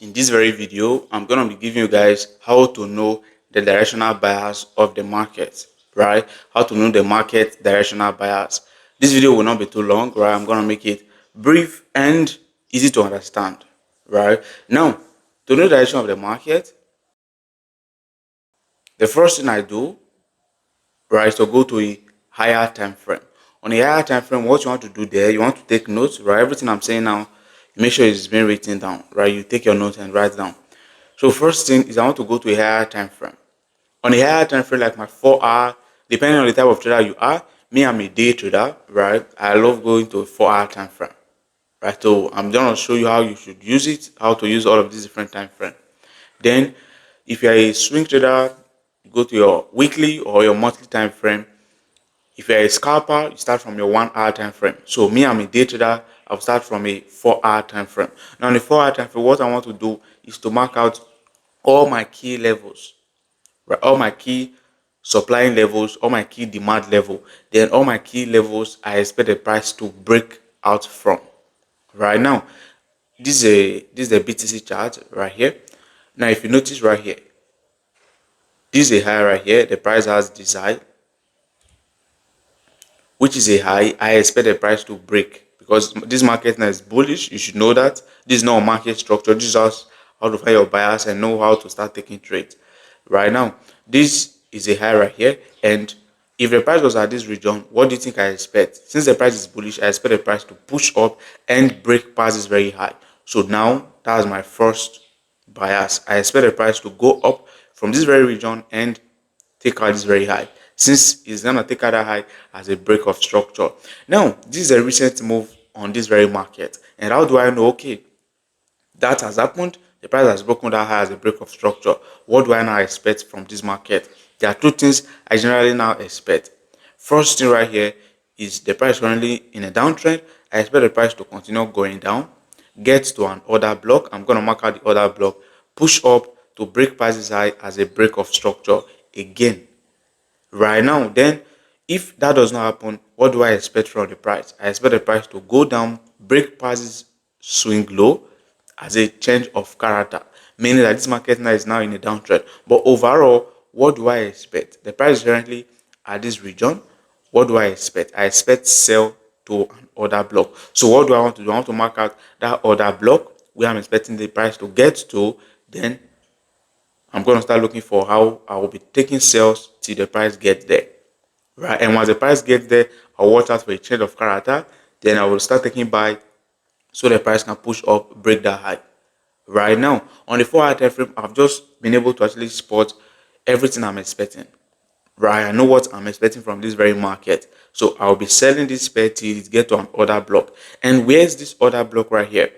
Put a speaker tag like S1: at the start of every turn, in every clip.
S1: In this very video, I'm going to be giving you guys how to know the directional bias of the market, right? How to know the market directional bias. This video will not be too long, right? I'm going to make it brief and easy to understand, right? Now, to know the direction of the market, the first thing I do, right, is to go to a higher time frame. On a higher time frame, what you want to do there, you want to take notes, right? Everything I'm saying now, make sure it's been written down, right? You take your notes and write down. So first thing is I want to go to a higher time frame. On a higher time frame, like my 4 hour, depending on the type of trader you are, me, I'm a day trader, right? I love going to a 4 hour time frame, right? So I'm gonna show you how you should use it, how to use all of these different time frame. Then, if you're a swing trader, you go to your weekly or your monthly time frame. If you're a scalper, you start from your 1 hour time frame. So me, I'm a day trader. I'll start from a 4 hour time frame. Now, in the 4 hour time frame, what I want to do is to mark out all my key levels, right? All my key supplying levels, all my key demand level, then all my key levels I expect the price to break out from. Right now, this is a BTC chart right here. Now, if you notice right here, this is a high right here. The price has this high, which is a high. I expect the price to break because this market now is bullish. You should know that this is not a market structure. This is just how to find your bias and know how to start taking trades. Right now, this is a high right here, and if the price was at this region, what do you think I expect? Since the price is bullish, I expect the price to push up and break past this very high. So now that's my first bias. I expect the price to go up from this very region and take out this very high, since it's gonna take out that high as a break of structure. Now, this is a recent move on this very market, and how do I know? Okay, that has happened. The price has broken that high as a break of structure. What do I now expect from this market? There are two things I generally now expect. First thing right here is the price currently in a downtrend. I expect the price to continue going down, get to an order block. I'm going to mark out the order block, push up to break past this high as a break of structure again. Right now, then, if that does not happen, what do I expect from the price? I expect the price to go down, break past this swing low as a change of character, meaning that this market now is now in a downtrend. But overall, what do I expect? The price is currently at this region. What do I expect? I expect sell to an order block. So what do I want to do? I want to mark out that order block where I'm expecting the price to get to. Then I'm going to start looking for how I will be taking sales till the price gets there, right? And once the price gets there, I'll watch out for a change of character. Then I will start taking buy so the price can push up, break that high. Right now, on the 4 hour time frame, I've just been able to actually spot everything I'm expecting. Right, I know what I'm expecting from this very market. So I'll be selling this pair till it get to an order block. And where's this order block right here?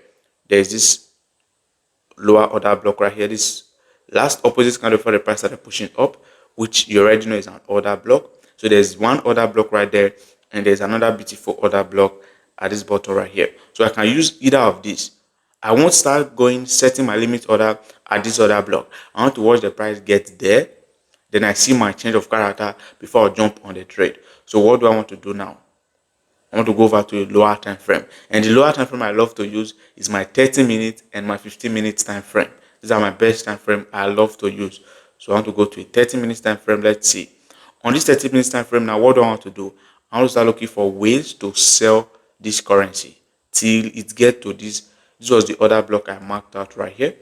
S1: There's this lower order block right here. This last opposite candle before the price started pushing up, which you already know is an order block. So there's one order block right there, and there's another beautiful order block at this bottom right here. So I can use either of these. I won't start going setting my limit order at this order block. I want to watch the price get there. Then I see my change of character before I jump on the trade. So what do I want to do now? I want to go over to a lower time frame. And the lower time frame I love to use is my 30 minutes and my 15 minutes time frame. These are my best time frame I love to use. So I want to go to a 30 minutes time frame. Let's see. On this 30 minutes time frame now, what do I want to do? I want to start looking for ways to sell this currency till it get to this. This was the other block I marked out right here.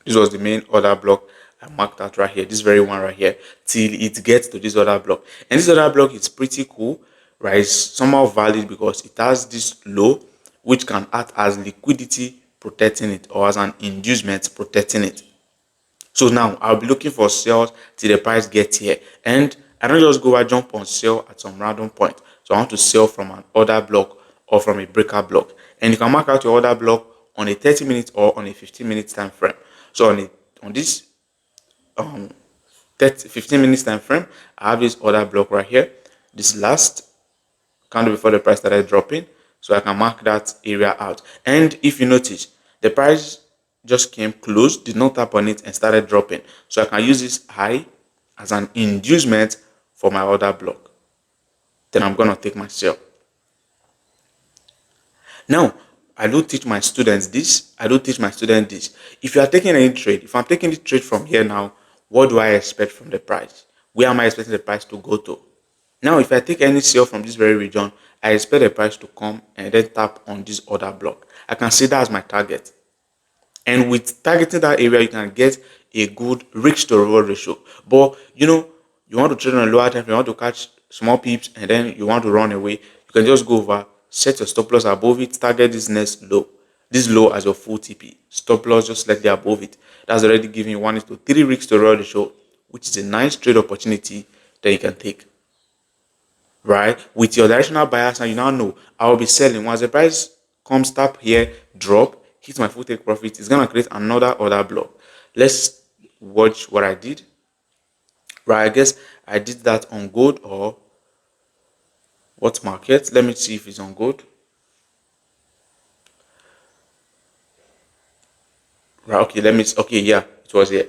S1: This was the main order block I marked out right here. This very one right here. Till it gets to this other block. And this other block is pretty cool, right? It's somehow valid because it has this low, which can act as liquidity protecting it, or as an inducement protecting it. So now I'll be looking for sales till the price gets here. And I don't just go and jump on sale at some random point. So I want to sell from an order block or from a breaker block. And you can mark out your order block on a 30 minutes or on a 15 minutes time frame. So on this 15 minutes time frame, I have this order block right here. This last candle before the price started dropping. So I can mark that area out. And if you notice, the price just came close, did not tap on it, and started dropping. So I can use this high as an inducement for my order block. Then I'm going to take my sell. Now, I do teach my students this. I do teach my students this. If you are taking any trade, if I'm taking the trade from here now, what do I expect from the price? Where am I expecting the price to go to? Now, if I take any sale from this very region, I expect the price to come and then tap on this other block. I can see that as my target. And with targeting that area, you can get a good risk to reward ratio. But you want to trade on a lower time, you want to catch small peeps, and then you want to run away, you can just go over, set your stop loss above it, target this next low. This low as your full TP. Stop loss just slightly above it. That's already giving you 1:3 risk to reward ratio, which is a nice trade opportunity that you can take. Right? With your directional bias, now you now know I will be selling. Once the price comes, tap here, drop, hit my full take profit, it's gonna create another order block. Let's watch what I did. Right, I guess I did that on gold or what market? Let me see if it's on gold. Right, okay, okay, yeah, it was here.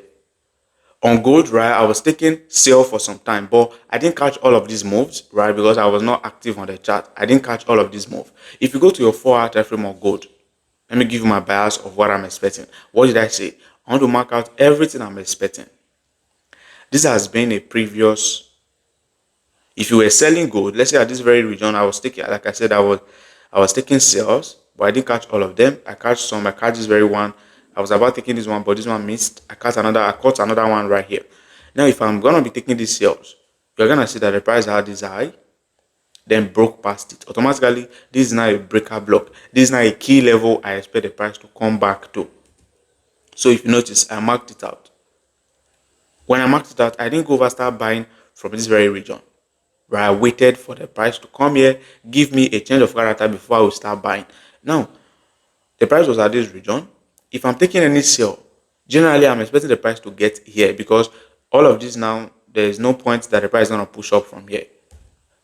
S1: On gold, right, I was taking sale for some time, but I didn't catch all of these moves, right, because I was not active on the chart. I didn't catch all of these moves. If you go to your 4-hour time frame of gold, let me give you my bias of what I'm expecting. What did I say? I want to mark out everything I'm expecting. This has been a previous. If you were selling gold, let's say at this very region, I was taking, like I said, I was taking sales, but I didn't catch all of them. I catch some. I catch this very one. I was about taking this one, but this one missed. I caught another one right here. Now, if I'm gonna be taking these sales, you're gonna see that the price had this high, then broke past it. Automatically, this is now a breaker block. This is now a key level I expect the price to come back to. So if you notice, I marked it out. When I marked it out, I didn't go over start buying from this very region. Where I waited for the price to come here, give me a change of character before I will start buying. Now, the price was at this region. If I'm taking any sale, generally I'm expecting the price to get here because all of this now, there is no point that the price is going to push up from here.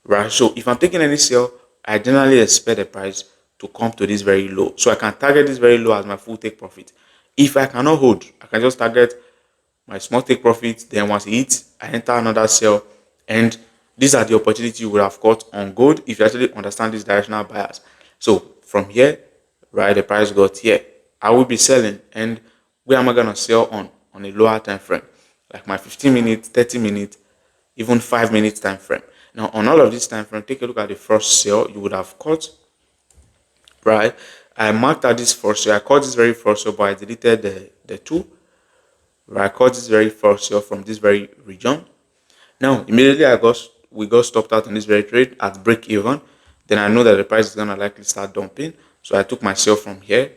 S1: Right? So if I'm taking any sale, I generally expect the price to come to this very low. So I can target this very low as my full take profit. If I cannot hold, I can just target my small take profit. Then once it hits, I enter another sell. And these are the opportunity you would have got on gold if you actually understand this directional bias. So from here, right, the price got here. I will be selling. And where am I going to sell on? On a lower time frame. Like my 15 minutes, 30 minutes, even 5 minutes time frame. Now, on all of this time frame, take a look at the first sale you would have caught, right? I marked out this first sale. I caught this very first sale, but I deleted the two. Right? I caught this very first sale from this very region. Now, immediately we got stopped out on this very trade at break even. Then I know that the price is gonna likely start dumping. So I took my sale from here.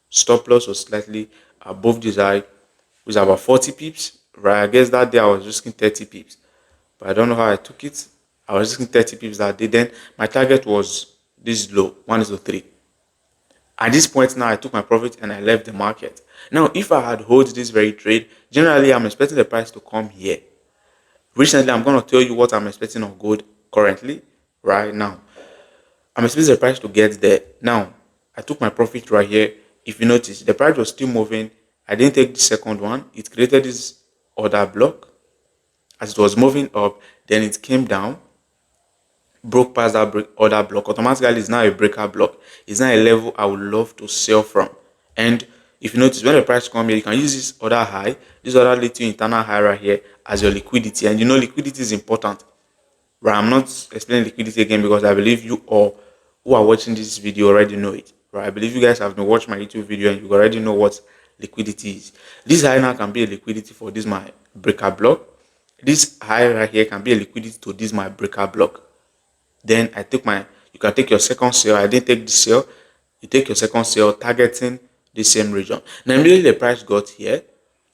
S1: Stop loss was slightly above this high, which is about 40 pips. Right? I guess that day I was risking 30 pips. But I don't know how I took it. I was risking 30 pips that day. Then my target was this low, 1:3. At this point now, I took my profit and I left the market. Now, if I had hold this very trade, generally I'm expecting the price to come here. Recently, I'm going to tell you what I'm expecting on gold currently, right now. I'm expecting the price to get there. Now, I took my profit right here. If you notice, the price was still moving. I didn't take the second one. It created this order block. As it was moving up, then it came down, broke past that order block. Automatically, it's now a breaker block. It's now a level I would love to sell from. And if you notice, when the price come here, you can use this other high, this other little internal high right here as your liquidity. And liquidity is important. Right? I'm not explaining liquidity again because I believe you all who are watching this video already know it. Right? I believe you guys have been watching my YouTube video and you already know what liquidity is. This high now can be a liquidity for this my breaker block. This high right here can be a liquidity to this my breaker block. Then you can take your second sale. I didn't take the sale. You take your second sale targeting the same region. Now immediately the price got here.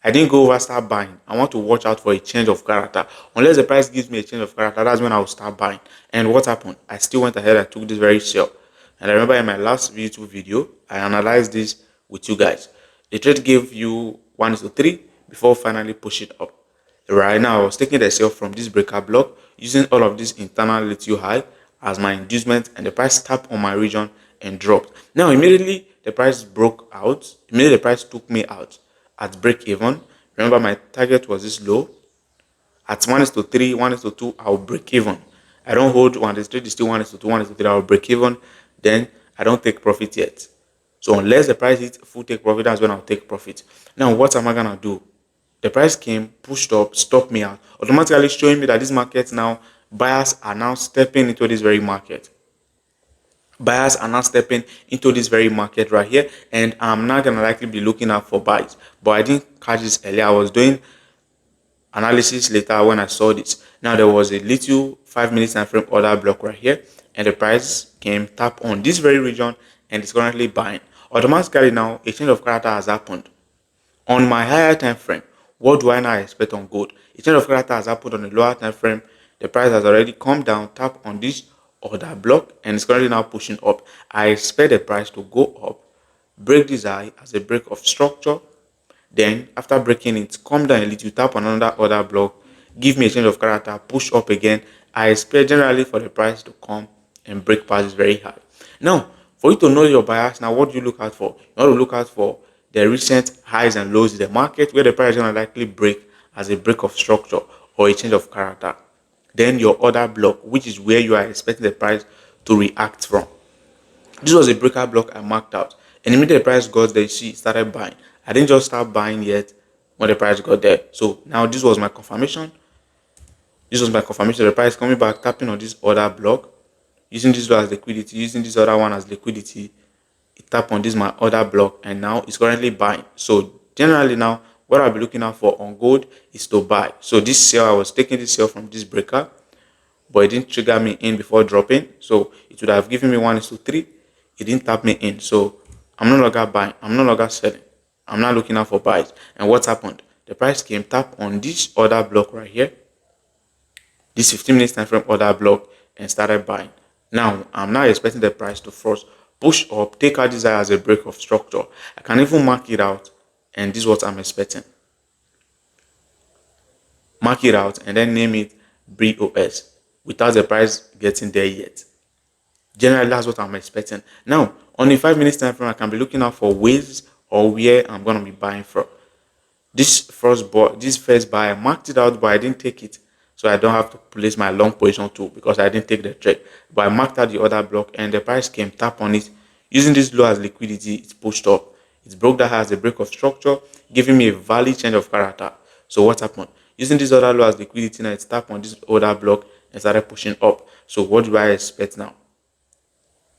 S1: I didn't go over start buying. I want to watch out for a change of character. Unless the price gives me a change of character, that's when I will start buying. And what happened? I still went ahead and took this very sale. And I remember in my last YouTube video, I analyzed this with you guys. The trade gave you 1:3 before finally push it up. Right now, I was taking the sale from this breaker block using all of this internal little high as my inducement, and the price tapped on my region and dropped. Now, immediately the price broke out. Immediately the price took me out at break even. Remember, my target was this low. At 1:3, 1:2, I'll break even. I don't hold 1:3, it's still 1:2, 1:3, I'll break even. Then I don't take profit yet. So unless the price hits full take profit, that's when I'll take profit. Now, what am I gonna do? The price came, pushed up, stopped me out, automatically showing me that this market now, buyers are now stepping into this very market. Buyers are now stepping into this very market right here, and I'm not gonna likely be looking out for buys. But I didn't catch this earlier. I was doing analysis later when I saw this. Now there was a little 5 minutes time frame order block right here, and the price came tap on this very region and it's currently buying. Automatically now a change of character has happened. On my higher time frame, what do I now expect on gold? A change of character has happened on the lower time frame. The price has already come down, tap on this order block, and it's currently now pushing up. I expect the price to go up, break this high as a break of structure. Then after breaking it, come down a little, tap on another order block, give me a change of character, push up again. I expect generally for the price to come and break past is very high. Now, for you to know your bias, now what do you look out for? You want to look out for the recent highs and lows in the market where the price is going to likely break as a break of structure or a change of character. Then your order block, which is where you are expecting the price to react from. This was a breaker block I marked out. And immediately the price got there, she started buying. I didn't just start buying yet when the price got there. So now this was my confirmation. This was my confirmation. The price coming back, tapping on this order block, using this one as liquidity, using this other one as liquidity. It tap on this my order block, and now it's currently buying. So generally now, what I'll be looking out for on gold is to buy. So this sell, I was taking this sell from this breaker, but it didn't trigger me in before dropping. So it would have given me 1:3. It didn't tap me in. So I'm no longer buying. I'm no longer selling. I'm not looking out for buys. And what happened? The price came, tap on this order block right here, this 15 minutes time frame order block, and started buying. Now I'm now expecting the price to first push up, take out this high as a break of structure. I can even mark it out, and this is what I'm expecting. Mark it out and then name it BOS without the price getting there yet. Generally, that's what I'm expecting. Now, on a 5 minutes time frame, I can be looking out for ways or where I'm gonna be buying from. This first buy, I marked it out, but I didn't take it, so I don't have to place my long position too because I didn't take the trade. But I marked out the other block, and the price came, tap on it, using this low as liquidity. It's pushed up. It broke that high as a break of structure, giving me a valid change of character. So what happened? Using this other low as liquidity, now it's tap on this other block and started pushing up. So what do I expect now?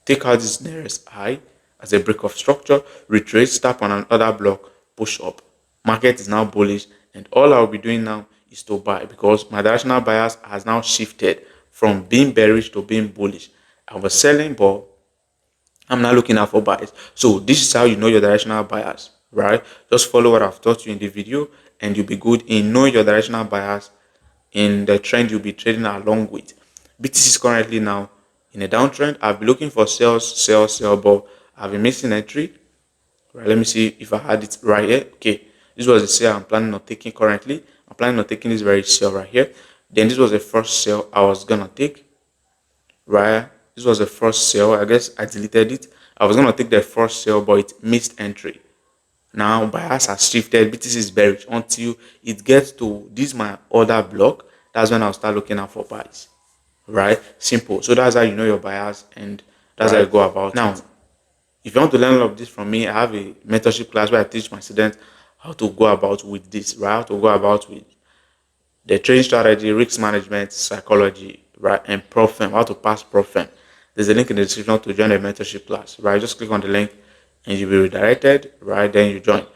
S1: Take out this nearest high as a break of structure, retrace, tap on another block, push up. Market is now bullish, and all I'll be doing now is to buy because my directional bias has now shifted from being bearish to being bullish. I was selling, but I'm not looking out for buys. So this is how you know your directional bias, right? Just follow what I've taught you in the video, and you'll be good in knowing your directional bias in the trend you'll be trading along with. BTC is currently now in a downtrend. I've been looking for sales, sell, but I've been missing entry. Right, let me see if I had it right here. Okay, this was the sale I'm planning on taking currently. I'm planning on taking this very sale right here. Then this was the first sale I was gonna take. Right, this was the first sale. I guess I deleted it. I was gonna take the first sale, but it missed entry. Now bias has shifted. BTC is bearish until it gets to this my order block. That's when I'll start looking out for buys. Right, simple. So that's how you know your bias, and that's how you go about now. If you want to learn all of this from me, I have a mentorship class where I teach my students how to go about with this, right? How to go about with the trading strategy, risk management, psychology, right? And Profem, how to pass Profem. There's a link in the description to join the mentorship class, right? Just click on the link and you'll be redirected, right? Then you join.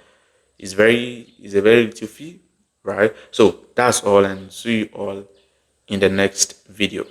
S1: It's a very little fee, right? So that's all, and see you all in the next video.